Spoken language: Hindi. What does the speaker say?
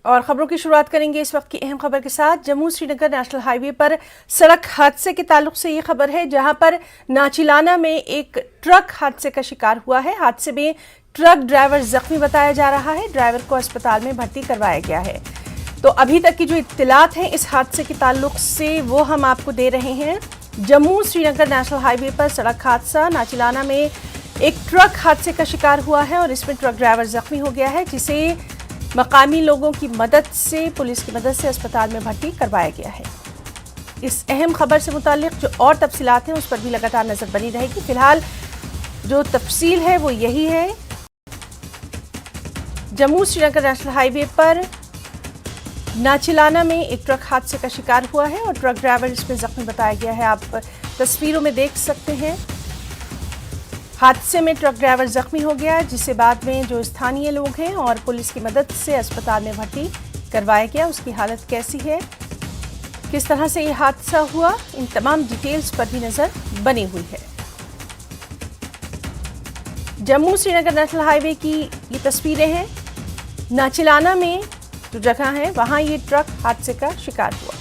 और खबरों की शुरुआत करेंगे इस वक्त की अहम खबर के साथ। जम्मू श्रीनगर नेशनल हाईवे पर सड़क हादसे के ताल्लुक से ये खबर है, जहां पर नाचिलाना में एक ट्रक हादसे का शिकार हुआ है। हादसे में ट्रक ड्राइवर जख्मी बताया जा रहा है। ड्राइवर को अस्पताल में भर्ती करवाया गया है। तो अभी तक की जो इत्तलात हैं इस हादसे के ताल्लुक से वो हम आपको दे रहे हैं। जम्मू श्रीनगर नेशनल हाईवे पर सड़क हादसा, नाचिलाना में एक ट्रक हादसे का शिकार हुआ है और इसमें ट्रक ड्राइवर जख्मी हो गया है, जिसे मकामी लोगों की मदद से, पुलिस की मदद से अस्पताल में भर्ती करवाया गया है। इस अहम खबर से मुताल्लिक जो और तफसीलात हैं उस पर भी लगातार नजर बनी रहेगी। फिलहाल जो तफसील है वो यही है। जम्मू श्रीनगर नेशनल हाईवे पर नाचिलाना में एक ट्रक हादसे का शिकार हुआ है और ट्रक ड्राइवर इसमें जख्मी बताया गया है। आप तस्वीरों में देख सकते हैं, हादसे में ट्रक ड्राइवर जख्मी हो गया, जिसे बाद में जो स्थानीय लोग हैं और पुलिस की मदद से अस्पताल में भर्ती करवाया गया। उसकी हालत कैसी है, किस तरह से ये हादसा हुआ, इन तमाम डिटेल्स पर भी नजर बनी हुई है। जम्मू श्रीनगर नेशनल हाईवे की ये तस्वीरें हैं। नाचिलाना में जो जगह है वहां ये ट्रक हादसे का शिकार हुआ।